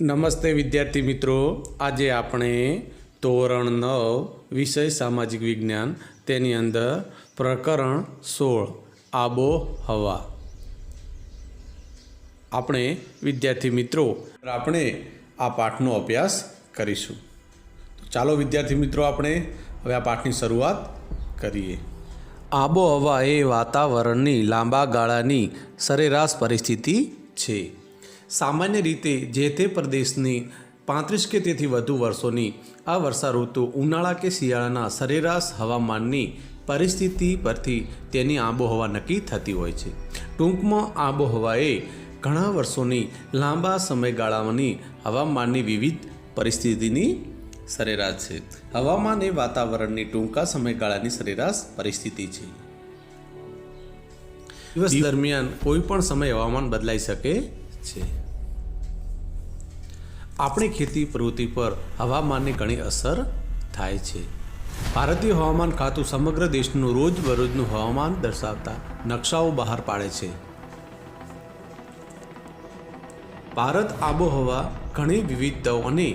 નમસ્તે વિદ્યાર્થી મિત્રો, આજે આપણે ધોરણ 9 વિષય સામાજિક વિજ્ઞાન તેની અંદર પ્રકરણ 16 આબોહવા આપણે વિદ્યાર્થી મિત્રો આપણે આ પાઠનો અભ્યાસ કરીશું. તો ચાલો વિદ્યાર્થી મિત્રો આપણે હવે આ પાઠની શરૂઆત કરીએ. આબોહવા એ વાતાવરણની લાંબા ગાળાની સરેરાશ પરિસ્થિતિ છે. સામાન્ય રીતે જે તે પ્રદેશની 35 કે તેથી વધુ વર્ષોની આ વર્ષા ઋતુ ઉનાળા કે શિયાળાના સરેરાશ હવામાનની પરિસ્થિતિ પરથી તેની આબોહવા નક્કી થતી હોય છે. ટૂંકમાં આબોહવા એ ઘણા વર્ષોની લાંબા સમયગાળાની હવામાનની વિવિધ પરિસ્થિતિની સરેરાશ છે. હવામાન એ વાતાવરણની ટૂંકા સમયગાળાની સરેરાશ પરિસ્થિતિ છે. દિવસ દરમિયાન કોઈ પણ સમય હવામાન બદલાઈ શકે છે. આપણી ખેતી પ્રવૃત્તિ પર હવામાનની ઘણી અસર થાય છે. ભારતીય હવામાન ખાતું સમગ્ર દેશનું રોજબરોજનું હવામાન દર્શાવતા નકશાઓ બહાર પાડે છે. ભારત આબોહવા ઘણી વિવિધતાઓ અને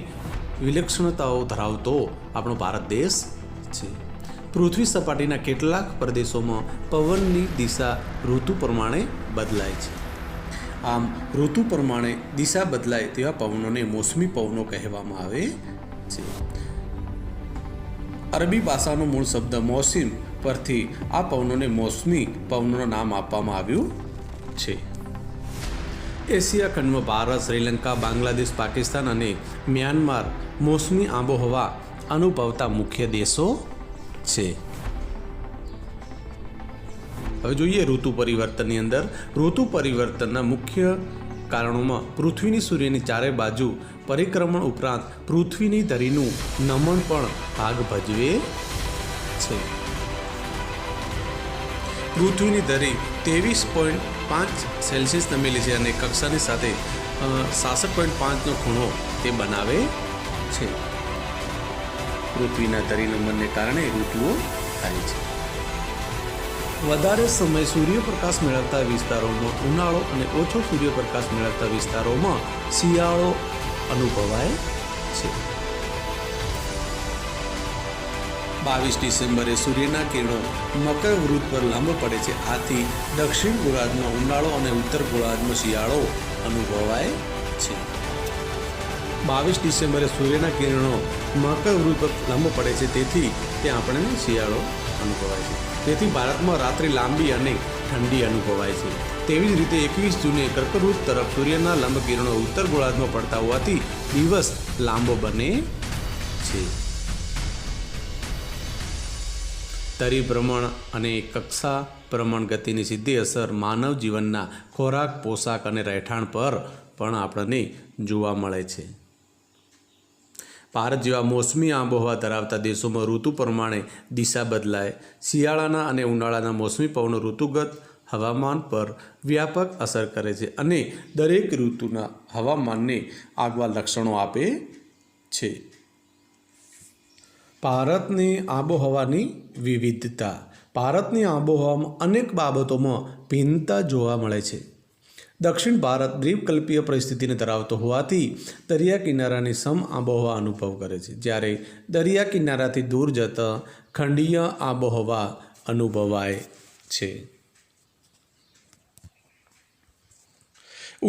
વિલક્ષણતાઓ ધરાવતો આપણો ભારત દેશ છે. પૃથ્વી સપાટીના કેટલાક પ્રદેશોમાં પવનની દિશા ઋતુ પ્રમાણે બદલાય છે. આમ ઋતુ પ્રમાણે દિશા બદલાય તેવા પવનોને મોસમી પવનો કહેવામાં આવે છે. અરબી ભાષાનો મૂળ શબ્દ મોસમ પરથી આ પવનોને મોસમી પવનોનું નામ આપવામાં આવ્યું છે. એશિયા ખંડમાં ભારત, શ્રીલંકા, બાંગ્લાદેશ, પાકિસ્તાન અને મ્યાનમાર મોસમી આબોહવા અનુભવતા મુખ્ય દેશો છે. હવે જોઈએ ઋતુ પરિવર્તનની અંદર. ઋતુ પરિવર્તનના મુખ્ય કારણોમાં પૃથ્વીની સૂર્યની ચારે બાજુ પરિક્રમણ ઉપરાંત પૃથ્વીની ધરીનું નમન પણ ભાગ ભજવે છે. પૃથ્વીની ધરી 23.5 સેલ્સિયસ નમેલી છે અને કક્ષાની સાથે 66.5નો ખૂણો તે બનાવે છે. પૃથ્વીના ધરી નમનને કારણે ઋતુઓ થાય છે. વધારે સમય સૂર્યપ્રકાશ મેળવતા વિસ્તારોમાં ઉનાળો અને ઓછો સૂર્યપ્રકાશ મેળવતા વિસ્તારોમાં શિયાળો અનુભવાય છે. 22 ડિસેમ્બરે સૂર્યના કિરણો મકર વૃત્ત પર લાંબો પડે છે. આથી દક્ષિણ ગોળાર્ધમાં ઉનાળો અને ઉત્તર ગોળાર્ધમાં શિયાળો અનુભવાય છે. 22 ડિસેમ્બરે સૂર્યના કિરણો મકર વૃત્ત પર લાંબો પડે છે, તેથી ત્યાં આપણને શિયાળો અનુભવાય છે. તેથી ભારતમાં રાત્રિ લાંબી અને ઠંડી અનુભવાય છે. તેવી જ રીતે 21 જૂને કર્કવૃત્ત તરફ સૂર્યના લંબ કિરણો ઉત્તર ગોળાર્ધમાં પડતા હોવાથી દિવસ લાંબો બને છે. પરિભ્રમણ અને કક્ષા ભ્રમણ ગતિની સીધી અસર માનવ જીવનના ખોરાક, પોશાક અને રહેઠાણ પર પણ આપણને જોવા મળે છે. ભારત જેવા મોસમી આબોહવા ધરાવતા દેશોમાં ઋતુ પ્રમાણે દિશા બદલાય. શિયાળાના અને ઉનાળાના મોસમી પવનો ઋતુગત હવામાન પર વ્યાપક અસર કરે છે અને દરેક ઋતુના હવામાનને આગવા લક્ષણો આપે છે. ભારતની આબોહવાની વિવિધતા. ભારતની આબોહવામાં અનેક બાબતોમાં ભિન્નતા જોવા મળે છે. દક્ષિણ ભારત દ્વીપકલ્પીય પરિસ્થિતિને ધરાવતો હોવાથી દરિયા કિનારાની સમ આબોહવા અનુભવ કરે છે, જ્યારે દરિયા કિનારાથી દૂર જતા ખંડીય આબોહવા અનુભવાય છે.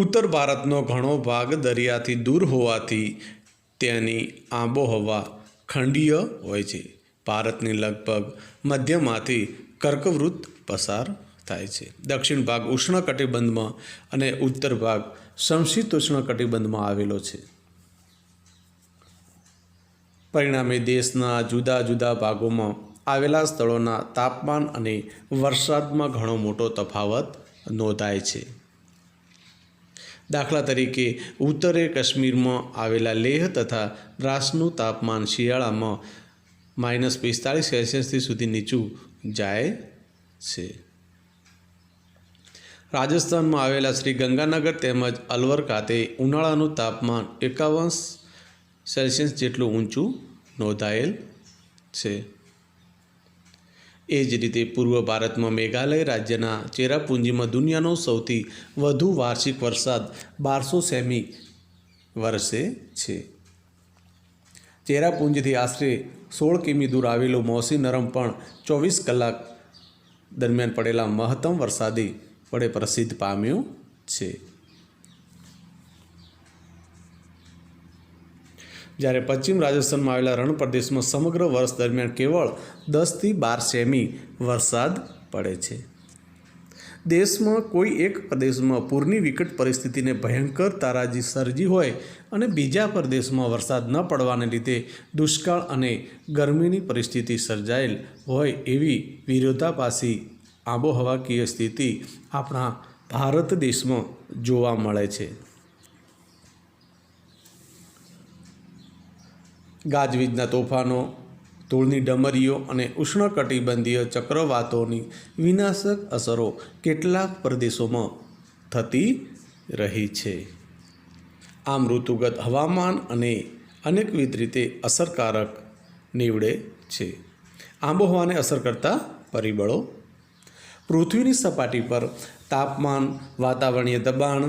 ઉત્તર ભારતનો ઘણો ભાગ દરિયાથી દૂર હોવાથી તેની આબોહવા ખંડીય હોય છે. ભારતની લગભગ મધ્યમાંથી કર્કવૃત્ત પસાર થાય છે. દક્ષિણ ભાગ ઉષ્ણકટિબંધમાં અને ઉત્તર ભાગ સમશીતોષ્ણ કટિબંધમાં આવેલો છે. પરિણામે દેશના જુદા જુદા ભાગોમાં આવેલા સ્થળોના તાપમાન અને વરસાદમાં ઘણો મોટો તફાવત નોંધાય છે. દાખલા તરીકે ઉત્તરે કાશ્મીરમાં આવેલા લેહ તથા દ્રાસનું તાપમાન શિયાળામાં -45 સેલ્સિયસ સુધી નીચું જાય છે. રાજસ્થાનમાં આવેલા શ્રી ગંગાનગર તેમજ અલવર ખાતે ઉનાળાનું તાપમાન 51 સેલ્સિયસ જેટલું ઊંચું નોંધાયેલ છે. એ જ રીતે પૂર્વ ભારતમાં મેઘાલય રાજ્યના ચેરાપુંજીમાં દુનિયાનો સૌથી વધુ વાર્ષિક વરસાદ 1200 સેમી વરસે છે. ચેરાપુંજીથી આશરે 16 કિમી દૂર આવેલું મૌસીનરમ પણ 24 કલાક દરમિયાન પડેલા મહત્તમ વરસાદી વડે પ્રસિદ્ધ પામ્યું છે. જ્યારે પશ્ચિમ રાજસ્થાનમાં આવેલા રણ પ્રદેશમાં સમગ્ર વર્ષ દરમિયાન કેવળ 10 થી 12 સેમી વરસાદ પડે છે. દેશમાં કોઈ એક પ્રદેશમાં પૂરની વિકટ પરિસ્થિતિને ભયંકર તારાજી સર્જી હોય અને બીજા પ્રદેશમાં વરસાદ ન પડવાને લીધે દુષ્કાળ અને ગરમીની પરિસ્થિતિ સર્જાયેલ હોય એવી વિરોધાભાસી આબોહવાકીય સ્થિતિ આપણા ભારત દેશમાં જોવા મળે છે. ગાજવીજના તોફાનો, ધૂળની ડમરીઓ અને ઉષ્ણકટિબંધીય ચક્રવાતોની વિનાશક અસરો કેટલાક પ્રદેશોમાં થતી રહી છે. આમ ઋતુગત હવામાન અને અનેકવિધ રીતે અસરકારક નીવડે છે. આબોહવાને અસર કરતા પરિબળો: પૃથ્વીની સપાટી પર તાપમાન, વાતાવરણીય દબાણ,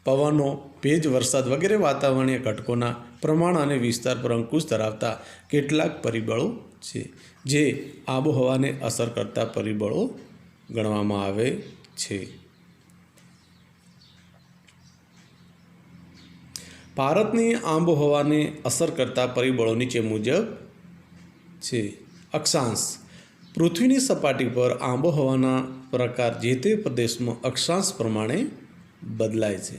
પવનો, ભેજ, વરસાદ વગેરે વાતાવરણીય ઘટકોના પ્રમાણ અને વિસ્તાર પર અંકુશ ધરાવતા કેટલાક પરિબળો છે જે આબોહવાને અસર કરતા પરિબળો ગણવામાં આવે છે. ભારતની આબોહવાને અસર કરતા પરિબળો નીચે મુજબ છે. અક્ષાંશ: પૃથ્વીની સપાટી પર આબોહવાના પ્રકાર જે તે પ્રદેશમાં અક્ષાંશ પ્રમાણે બદલાય છે.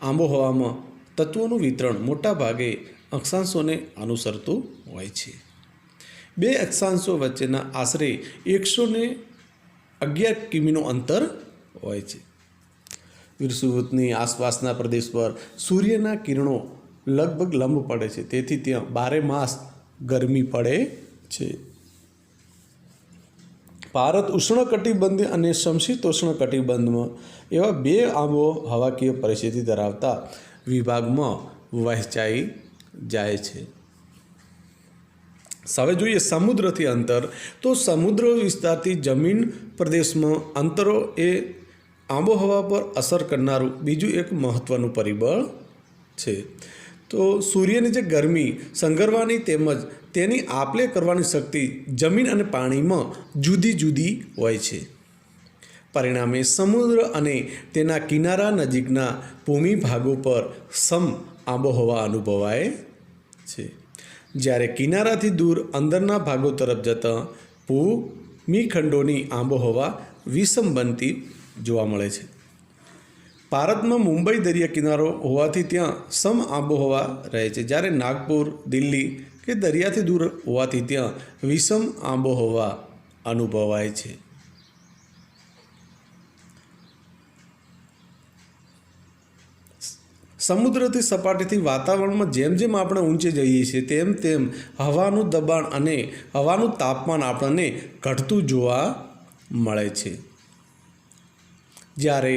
આબોહવામાં તત્વોનું વિતરણ મોટા ભાગે અક્ષાંશોને અનુસરતું હોય છે. બે અક્ષાંશો વચ્ચેના આશરે 111 કિમીનું અંતર હોય છે. વિષુવવૃત્તની આસપાસના પ્રદેશ પર સૂર્યના કિરણો લગભગ લંબ પડે છે, તેથી ત્યાં 12 માસ ગરમી પડે છે. ભારત ઉષ્ણકટિબંધીય અને સમશીતોષ્ણ કટિબંધમાં એવા બે આબોહવાકીય પરિસ્થિતિ ધરાવતા વિભાગમાં વહેંચાઈ જાય છે. હવે જોઈએ સમુદ્રથી અંતર. તો સમુદ્ર વિસ્તારથી જમીન પ્રદેશમાં અંતરો એ આબોહવા પર અસર કરનારું બીજું એક મહત્ત્વનું પરિબળ છે. તો સૂર્યની જે ગરમી સંઘરવાની તેમજ તેની આપલે કરવાની શક્તિ જમીન અને પાણીમાં જુદી જુદી હોય છે. પરિણામે સમુદ્ર અને તેના કિનારા નજીકના ભૂમિભાગો પર સમ આબોહવા અનુભવાય છે, જ્યારે કિનારાથી દૂર અંદરના ભાગો તરફ જતાં ભૂમિખંડોની આબોહવા વિષમ બનતી જોવા મળે છે. ભારતમાં મુંબઈ દરિયા કિનારો હોવાથી ત્યાં સમ આબોહવા રહે છે, જ્યારે નાગપુર, દિલ્હી કે દરિયાથી દૂર હોવાથી ત્યાં વિષમ આબોહવા અનુભવાય છે. સમુદ્રથી સપાટીથી વાતાવરણમાં જેમ જેમ આપણે ઊંચે જઈએ છીએ તેમ તેમ હવાનું દબાણ અને હવાનું તાપમાન આપણને ઘટતું જોવા મળે છે. જ્યારે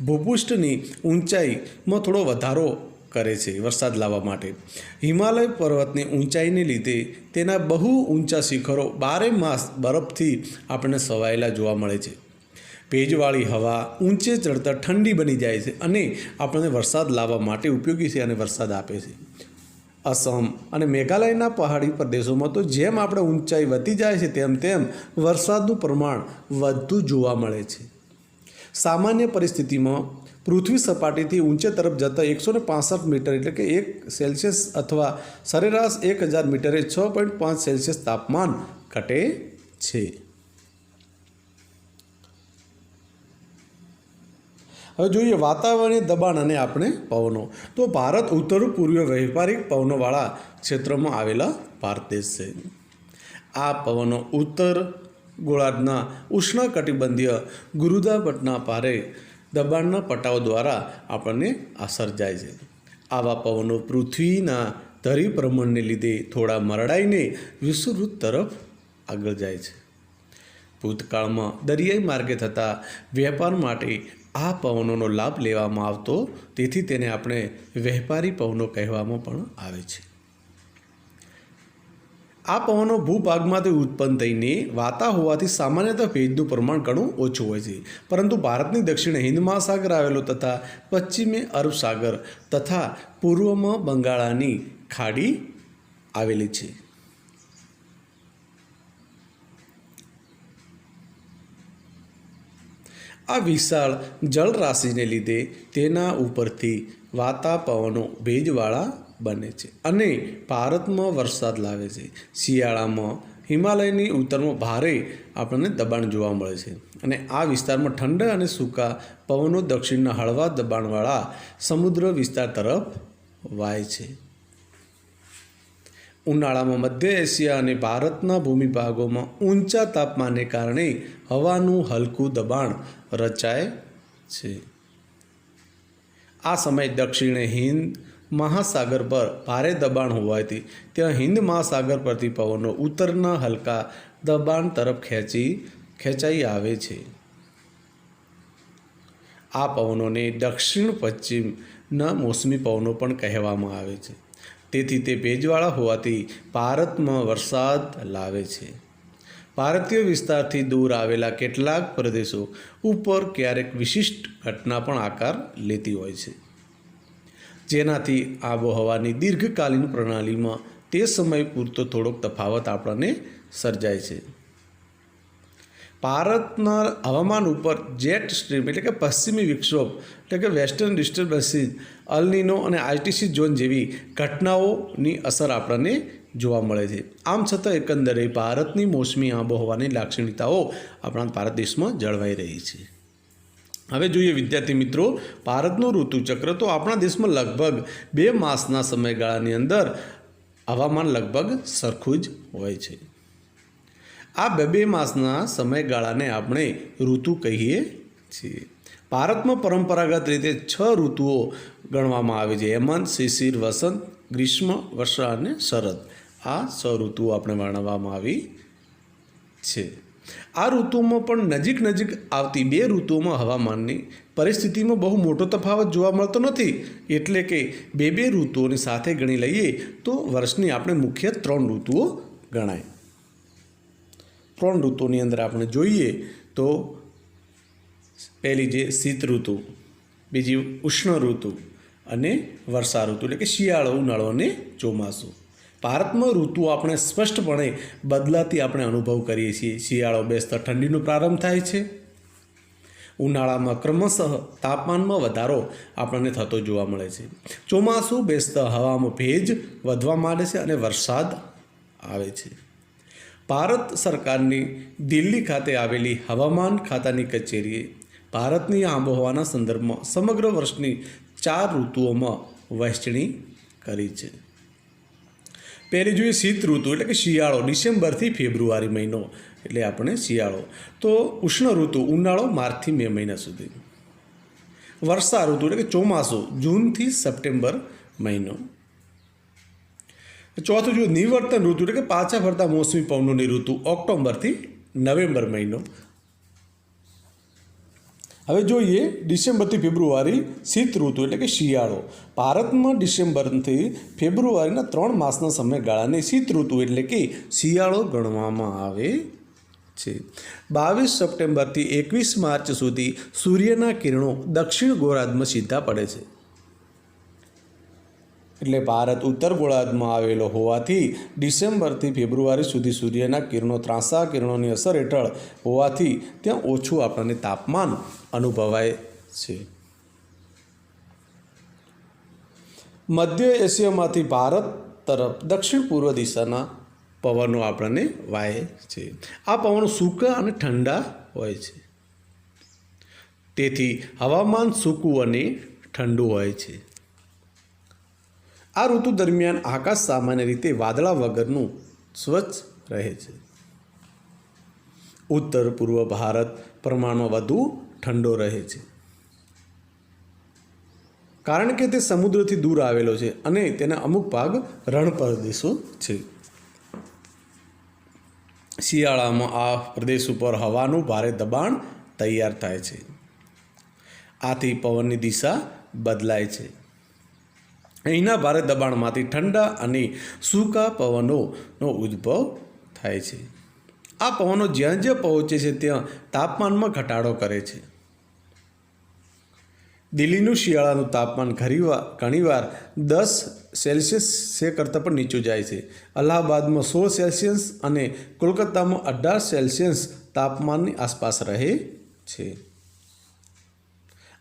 ભૂપૃષ્ઠની ઊંચાઈમાં થોડો વધારો કરે છે વરસાદ લાવવા માટે. હિમાલય પર્વતની ઊંચાઈને લીધે તેના બહુ ઊંચા શિખરો 12 માસ બરફથી આપણને છવાયેલા જોવા મળે છે. ભેજવાળી હવા ઊંચે ચડતા ઠંડી બની જાય છે અને આપણને વરસાદ લાવવા માટે ઉપયોગી છે અને વરસાદ આપે છે. અસમ અને મેઘાલયના પહાડી પ્રદેશોમાં તો જેમ આપણે ઊંચાઈ વધતી જાય છે તેમ તેમ વરસાદનું પ્રમાણ વધતું જોવા મળે છે. સામાન્ય પરિસ્થિતિમાં પૃથ્વી સપાટીથી ઊંચે તરફ જતાં 165 મીટર એટલે કે 1 સેલ્સિયસ અથવા સરેરાશ 1000 મીટરે 6.5 સેલ્સિયસ તાપમાન ઘટે છે. હવે જોઈએ વાતાવરણીય દબાણ અને આપણે પવનો. તો ભારત ઉત્તર પૂર્વીય વ્યાપારિક પવનોવાળા ક્ષેત્રમાં આવેલા ભારત દેશ છે. આ પવનો ઉત્તર ગોળાર્ધના ઉષ્ણકટિબંધીય ગુરુત્વાકર્ષણના ભારે દબાણના પટ્ટાઓ દ્વારા આપણને અસર જાય છે. આવા પવનો પૃથ્વીના ધરીભ્રમણને લીધે થોડા મરડાઈને વિષુવવૃત્ત તરફ આગળ જાય છે. ભૂતકાળમાં દરિયાઈ માર્ગે થતા વેપાર માટે આ પવનોનો લાભ લેવામાં આવતો, તેથી તેને આપણે વ્યાપારી પવનો કહેવામાં પણ આવે છે. આ પવનો ભૂભાગમાંથી ઉત્પન્ન થઈને વાતા હોવાથી સામાન્યતઃ ભેજનું પ્રમાણ ઘણું ઓછું હોય છે, પરંતુ ભારતની દક્ષિણે હિન્દ મહાસાગર આવેલો તથા પશ્ચિમે અરબ સાગર તથા પૂર્વમાં બંગાળાની ખાડી આવેલી છે. આ વિશાળ જળરાશિને લીધે તેના ઉપરથી વાતા પવનો ભેજવાળા બને છે અને ભારતમાં વરસાદ લાવે છે. શિયાળામાં હિમાલયની ઉત્તરમાં ભારે આપણને દબાણ જોવા મળે છે અને આ વિસ્તારમાં ઠંડા અને સૂકા પવનો દક્ષિણના હળવા દબાણવાળા સમુદ્ર વિસ્તાર તરફ વાય છે. ઉનાળામાં મધ્ય એશિયા અને ભારતના ભૂમિભાગોમાં ઊંચા તાપમાનને કારણે હવાનું હલકું દબાણ રચાય છે. આ સમયે દક્ષિણે હિન્દ મહાસાગર પર ભારે દબાણ હોવાથી ત્યાં હિન્દ મહાસાગર પરથી પવનો ઉત્તરના હલકા દબાણ તરફ ખેંચાઈ આવે છે. આ પવનોને દક્ષિણ પશ્ચિમના મોસમી પવનો પણ કહેવામાં આવે છે. તેથી તે ભેજવાળા હોવાથી ભારતમાં વરસાદ લાવે છે. ભારતીય વિસ્તારથી દૂર આવેલા કેટલાક પ્રદેશો ઉપર ક્યારેક વિશિષ્ટ ઘટના પણ આકાર લેતી હોય છે, જેનાથી આબોહવાની દીર્ઘકાલીન પ્રણાલીમાં તે સમય પૂરતો થોડોક તફાવત આપણને સર્જાય છે. ભારતના હવામાન ઉપર જેટ સ્ટ્રીમ એટલે કે પશ્ચિમી વિક્ષોભ એટલે કે વેસ્ટર્ન ડિસ્ટર્બન્સીસ, અલનીનો અને આઈટીસી ઝોન જેવી ઘટનાઓની અસર આપણને જોવા મળે છે. આમ છતાં એકંદરે ભારતની મોસમી આબોહવાની લાક્ષણિકતાઓ આપણા ભારત દેશમાં જળવાઈ રહી છે. હવે જોઈએ વિદ્યાર્થી મિત્રો, ભારતનું ઋતુચક્ર. તો આપણા દેશમાં લગભગ 2 માસના સમયગાળાની અંદર હવામાન લગભગ સરખું જ હોય છે. આ 2 માસના સમયગાળાને આપણે ઋતુ કહીએ છીએ. ભારતમાં પરંપરાગત રીતે 6 ઋતુઓ ગણવામાં આવે છે: હેમંત, શિશિર, વસંત, ગ્રીષ્મ, વર્ષા અને શરદ. આ 6 ઋતુઓ આપણે વર્ણવવામાં આવી છે. આ ઋતુઓમાં પણ નજીક આવતી 2 ઋતુઓમાં હવામાનની પરિસ્થિતિમાં બહુ મોટો તફાવત જોવા મળતો નથી. એટલે કે 2 ઋતુઓની સાથે ગણી લઈએ તો વર્ષની આપણે મુખ્ય 3 ઋતુઓ ગણાય. 3 ઋતુની અંદર આપણે જોઈએ તો પહેલી જે શીત ઋતુ, બીજી ઉષ્ણ ઋતુ અને વર્ષા ઋતુ એટલે કે શિયાળો, ઉનાળો અને ચોમાસું. ભારતમાં ઋતુઓ આપણે સ્પષ્ટપણે બદલાતી આપણે અનુભવ કરીએ છીએ. શિયાળો બેસતા ઠંડીનો પ્રારંભ થાય છે. ઉનાળામાં ક્રમશઃ તાપમાનમાં વધારો આપણને થતો જોવા મળે છે. ચોમાસું બેસતા હવામાં ભેજ વધવા માંડે છે અને વરસાદ આવે છે. ભારત સરકારની દિલ્હી ખાતે આવેલી હવામાન ખાતાની કચેરીએ ભારતની આબોહવાના સંદર્ભમાં સમગ્ર વર્ષની 4 ઋતુઓમાં વહેંચણી કરી છે. પહેલી જોઈએ શીત ઋતુ એટલે કે શિયાળો, ડિસેમ્બરથી ફેબ્રુઆરી મહિનો એટલે આપણે શિયાળો. તો ઉષ્ણ ઋતુ ઉનાળો, માર્ચથી મે મહિના સુધી. વર્ષા ઋતુ એટલે કે ચોમાસું, જૂનથી સપ્ટેમ્બર મહિનો. ચોથું જોઈએ નિવર્તન ઋતુ એટલે કે પાછા ફરતા મોસમી પવનોની ઋતુ, ઓક્ટોબરથી નવેમ્બર મહિનો. હવે જોઈએ ડિસેમ્બરથી ફેબ્રુઆરી શીત ઋતુ એટલે કે શિયાળો. ભારતમાં ડિસેમ્બરથી ફેબ્રુઆરીના 3 માસના સમયગાળાને શીત ઋતુ એટલે કે શિયાળો ગણવામાં આવે છે. 22 સપ્ટેમ્બરથી 21 માર્ચ સુધી સૂર્યના કિરણો દક્ષિણ ગોળાર્ધમાં સીધા પડે છે. એટલે ભારત ઉત્તર ગોળાર્ધમાં આવેલો હોવાથી ડિસેમ્બરથી ફેબ્રુઆરી સુધી સૂર્યના કિરણો ત્રાંસા કિરણોની અસર હેઠળ હોવાથી ત્યાં ઓછું આપણને તાપમાન અનુભવાય છે. મધ્ય એશિયામાંથી ભારત તરફ દક્ષિણ પૂર્વ દિશાના પવનો આપણને વાય છે. આ પવનો સૂકા અને ઠંડા હોય છે. તેથી હવામાન સૂકું અને ઠંડુ હોય છે. આ ઋતુ દરમિયાન આકાશ સામાન્ય રીતે વાદળા વગરનું સ્વચ્છ રહે છે. ઉત્તર પૂર્વ ભારત પ્રમાણમાં વધુ ઠંડો રહે છે, કારણ કે તે સમુદ્રથી દૂર આવેલો છે અને તેના અમુક ભાગ રણ પ્રદેશો છે. શિયાળામાં આ પ્રદેશ ઉપર હવાનું ભારે દબાણ તૈયાર થાય છે. આથી પવનની દિશા બદલાય છે. અહીંના ભારે દબાણમાંથી ઠંડા અને સૂકા પવનોનો ઉદ્ભવ થાય છે. આ પવનો જ્યાં જ્યાં પહોંચે છે ત્યાં તાપમાનમાં ઘટાડો કરે છે. દિલ્હીનું શિયાળાનું તાપમાન ઘણીવાર 10 કરતાં પણ નીચું જાય છે. અલ્હાબાદમાં 16 અને કોલકાતામાં 18 તાપમાનની આસપાસ રહે છે.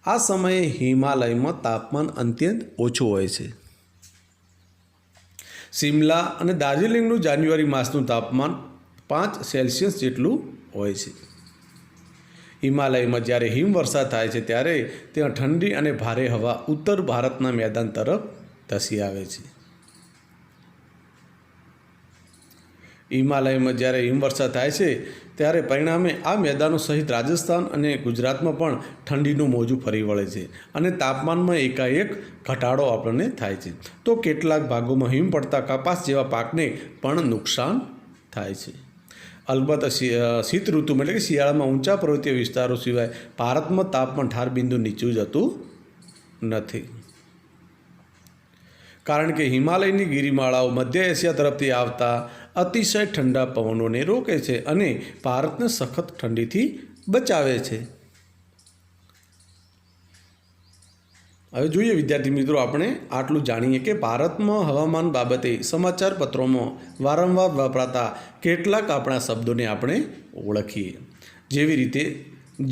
આ સમયે હિમાલયમાં તાપમાન અત્યંત ઓછું હોય છે. શિમલા અને દાર્જિલિંગનું જાન્યુઆરી માસનું તાપમાન 5 જેટલું હોય છે. હિમાલયમાં જ્યારે હિમવર્ષા થાય છે ત્યારે ત્યાં ઠંડી અને ભારે હવા ઉત્તર ભારતના મેદાન તરફ ધસી આવે છે. હિમાલયમાં જ્યારે હિમવર્ષા થાય છે ત્યારે પરિણામે આ મેદાનો સહિત રાજસ્થાન અને ગુજરાતમાં પણ ઠંડીનું મોજું ફરી વળે છે અને તાપમાનમાં એકાએક ઘટાડો આપણને થાય છે. તો કેટલાક ભાગોમાં હિમ પડતા કપાસ જેવા પાકને પણ નુકસાન થાય છે. અલબત્ત શીત ઋતુમાં એટલે કે શિયાળામાં ઊંચા પર્વતીય વિસ્તારો સિવાય ભારતમાં તાપમાન ઠાર બિંદુ નીચું જતું નથી, કારણ કે હિમાલયની ગિરિમાળાઓ મધ્ય એશિયા તરફથી આવતા અતિશય ઠંડા પવનોને રોકે છે અને ભારતને સખત ઠંડીથી બચાવે છે. હવે જોઈએ વિદ્યાર્થી મિત્રો, આપણે આટલું જાણીએ કે ભારતમાં હવામાન બાબતે સમાચાર પત્રોમાં વારંવાર વપરાતા કેટલાક આપણા શબ્દોને આપણે ઓળખીએ. જેવી રીતે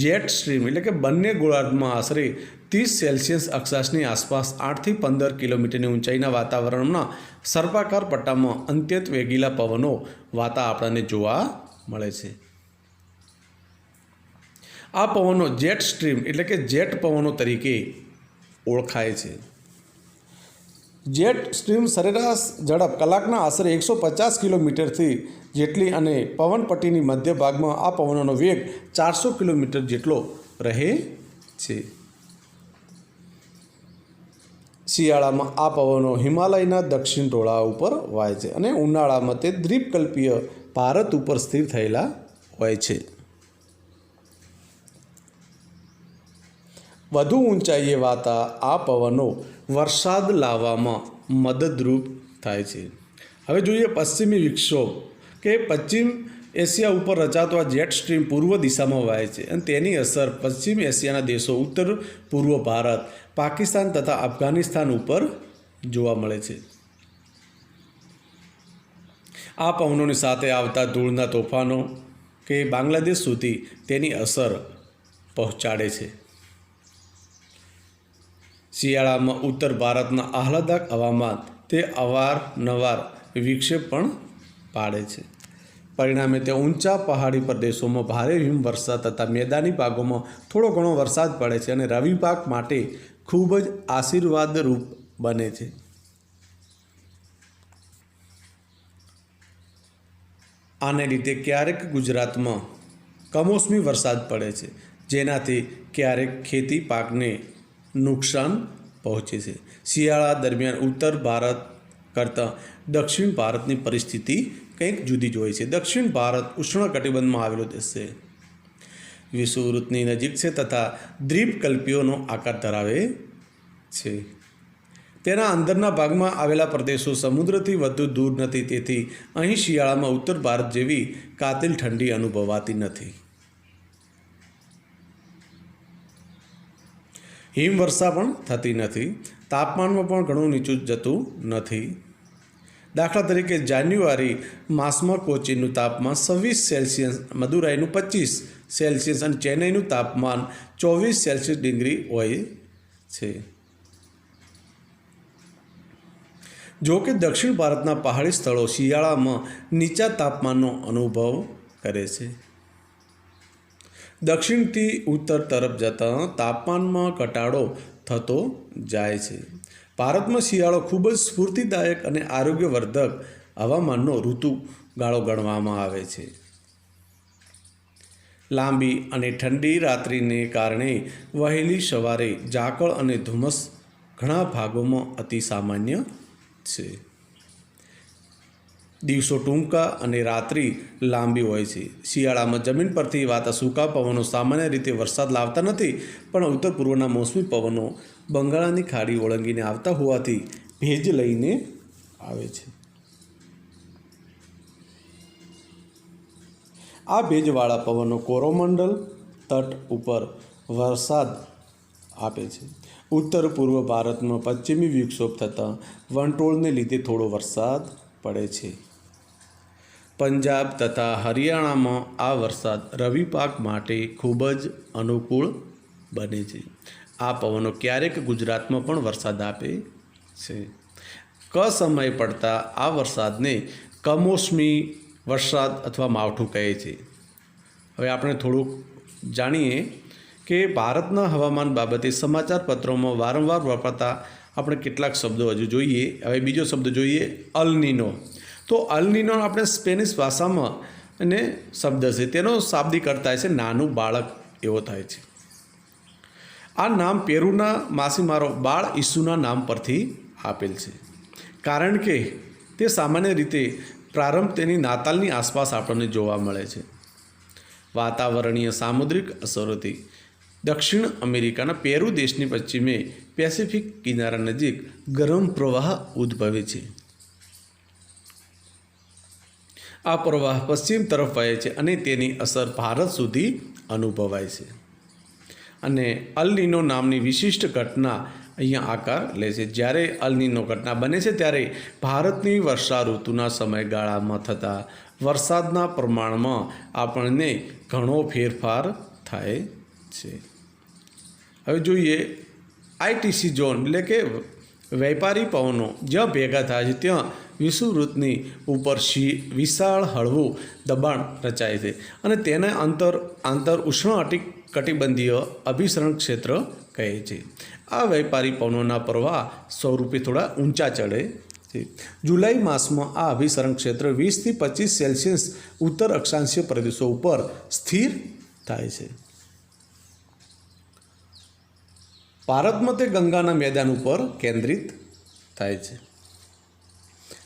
જેટ સ્ટ્રીમ એટલે કે બંને ગોળાર્ધમાં આશરે 30 અક્ષાંશની આસપાસ 8થી 15 કિલોમીટરની ઊંચાઈના વાતાવરણના સર્પાકાર પટ્ટામાં અત્યંત વેગીલા પવનો વાતા આપણને જોવા મળે છે. આ પવનો જેટ સ્ટ્રીમ એટલે કે જેટ પવનો તરીકે ઓળખાય છે. જેટ સ્ટ્રીમ સરેરાશ ઝડપ કલાકના આશરે 150 કિલોમીટરથી જેટલી અને પવનપટ્ટીની મધ્ય ભાગમાં આ પવનોનો વેગ 400 કિલોમીટર જેટલો રહે છે. શિયાળામાં આ પવનો હિમાલયના દક્ષિણ ઢોળાવ ઉપર વાય છે અને ઉનાળામાં તે દ્વીપકલ્પીય ભારત ઉપર સ્થિર થયેલા હોય છે. વધુ ઊંચાઈએ વાતા આ પવનો વરસાદ લાવવામાં મદદરૂપ થાય છે. હવે જોઈએ પશ્ચિમી વિક્ષોભ કે પશ્ચિમ એશિયા ઉપર રચાતો આ જેટ સ્ટ્રીમ પૂર્વ દિશામાં વહે છે અને તેની અસર પશ્ચિમ એશિયાના દેશો ઉત્તર પૂર્વ ભારત, પાકિસ્તાન તથા અફઘાનિસ્તાન ઉપર જોવા મળે છે. આ પવનોની સાથે આવતા ધૂળના તોફાનો કે બાંગ્લાદેશ સુધી તેની અસર પહોંચાડે છે. શિયાળામાં ઉત્તર ભારતના આહલાદક હવામાન તે અવારનવાર વિક્ષેપ પણ પાડે છે. પરિણામે તે ઊંચા પહાડી પ્રદેશોમાં ભારે હિમવર્ષા તથા મેદાની ભાગોમાં થોડો ઘણો વરસાદ પડે છે અને રવિ પાક માટે ખૂબ જ આશીર્વાદરૂપ બને છે. આને લીધે ક્યારેક ગુજરાતમાં કમોસમી વરસાદ પડે છે, જેનાથી ક્યારેક ખેતી પાકને નુકસાન પહોંચે છે. શિયાળા દરમિયાન ઉત્તર ભારત કરતાં દક્ષિણ ભારતની પરિસ્થિતિ કંઈક જુદી જ હોય છે. દક્ષિણ ભારત ઉષ્ણકટિબંધમાં આવેલો દેશ છે, વિષુવવૃત્તની નજીક છે તથા દ્વીપકલ્પીઓનો આકાર ધરાવે છે. તેના અંદરના ભાગમાં આવેલા પ્રદેશો સમુદ્રથી વધુ દૂર નથી, તેથી અહીં શિયાળામાં ઉત્તર ભારત જેવી કાતિલ ઠંડી અનુભવાતી નથી. હિમવર્ષા પણ થતી નથી. તાપમાનમાં પણ ઘણું નીચું જતું નથી. દાખલા તરીકે જાન્યુઆરી માસમાં કોચીનું તાપમાન 26 મદુરાઈનું 25 અને ચેન્નઈનું તાપમાન 24 ડિગ્રી હોય છે. જો કે દક્ષિણ ભારતના પહાડી સ્થળો શિયાળામાં નીચા તાપમાનનો અનુભવ કરે છે. દક્ષિણથી ઉત્તર તરફ જતાં તાપમાનમાં ઘટાડો થતો જાય છે. ભારતમાં શિયાળો ખૂબ જ સ્ફૂર્તિદાયક અને આરોગ્યવર્ધક હવામાનનો ઋતુગાળો ગણવામાં આવે છે. લાંબી અને ઠંડી રાત્રિને કારણે વહેલી સવારે ઝાકળ અને ધુમ્મસ ઘણા ભાગોમાં અતિ સામાન્ય છે. દિવસો ટૂંકા અને રાત્રિ લાંબી હોય છે. શિયાળામાં જમીન પરથી વાતા સૂકા પવનો સામાન્ય રીતે વરસાદ લાવતા નથી, પણ ઉત્તર પૂર્વના મોસમી પવનો બંગાળની ખાડી ઓળંગીને આવતા હોવાથી ભેજ લઈને આવે છે. આ ભેજવાળા પવનો કોરોમંડલ તટ ઉપર વરસાદ આપે છે. ઉત્તર પૂર્વ ભારતમાં પશ્ચિમી વિક્ષોભ થતાં વંટોળને લીધે થોડો વરસાદ પડે છે. પંજાબ તથા હરિયાણામાં આ વરસાદ રવિ પાક માટે ખૂબ જ અનુકૂળ બને છે. આ પવનો ક્યારેક ગુજરાતમાં પણ વરસાદ આપે છે. સમય પડતા આ વરસાદને કમોસમી વરસાદ અથવા માવઠું કહે છે. હવે આપણે થોડુંક જાણીએ કે ભારતના હવામાન બાબતે સમાચાર પત્રોમાં વારંવાર વપરાતા આપણે કેટલાક શબ્દો હજુ જોઈએ. હવે બીજો શબ્દ જોઈએ, અલનીનો. તો અલનીનો આપણે સ્પેનિશ ભાષામાં અને શબ્દ છે, તેનો શાબ્દિક અર્થ થાય છે નાનું બાળક, એવો થાય છે. આ નામ પેરુના માછીમારો બાળ ઈસુના નામ પરથી આપેલ છે, કારણ કે તે સામાન્ય રીતે પ્રારંભ તેની નાતાલની આસપાસ આપણને જોવા મળે છે. વાતાવરણીય સામુદ્રિક અસરોથી દક્ષિણ અમેરિકાના પેરુ દેશની પશ્ચિમે પેસિફિક કિનારા નજીક ગરમ પ્રવાહ ઉદ્ભવે છે. આ પ્રવાહ પશ્ચિમ તરફ વહે છે અને તેની અસર ભારત સુધી અનુભવાય છે. અને અલનીનો નામની વિશિષ્ટ ઘટના અહીંયા આકાર લે છે. જ્યારે અલનીનો ઘટના બને છે ત્યારે ભારતની વર્ષા ઋતુના સમયગાળામાં થતા વરસાદના પ્રમાણમાં આપણને ઘણો ફેરફાર થાય છે. હવે જોઈએ આઈટીસી ઝોન, એટલે કે વેપારી પવનો જ્યાં ભેગા થાય છે ત્યાં વિષુવવૃત્તની ઉપર વિશાળ હળવું દબાણ રચાય છે અને તેને આંતર ઉષ્ણ કટિબંધીય અભિસરણ ક્ષેત્ર કહે છે. આ વેપારી પવનોના પ્રવાહ સ્વરૂપે થોડા ઊંચા ચડે છે. જુલાઈ માસમાં આ અભિસરણ ક્ષેત્ર 20 થી 25 સેલ્સિયસ ઉત્તર અક્ષાંશીય પ્રદેશો ઉપર સ્થિર થાય છે. ભારતમાં તે ગંગાના મેદાન ઉપર કેન્દ્રિત થાય છે.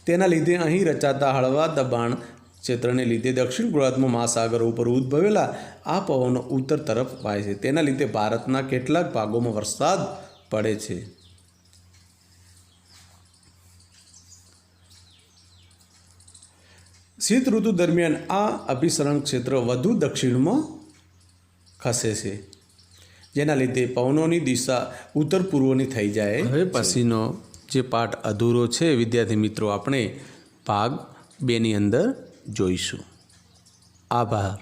તેના લીધે અહીં રચાતા હળવા દબાણ ક્ષેત્રને લીધે દક્ષિણ ગુજરાતમાં મહાસાગર ઉપર ઉદ્ભવેલા આ પવનો ઉત્તર તરફ વાય છે. તેના લીધે ભારતના કેટલાક ભાગોમાં વરસાદ પડે છે. શીત ઋતુ દરમિયાન આ અભિસરણ ક્ષેત્ર વધુ દક્ષિણમાં ખસે છે, જેના લીધે પવનોની દિશા ઉત્તર પૂર્વની થઈ જાય. હવે પછીનો જે પાઠ અધૂરો છે વિદ્યાર્થી મિત્રો, આપણે ભાગ 2 ની અંદર જોઈશું. આભાર.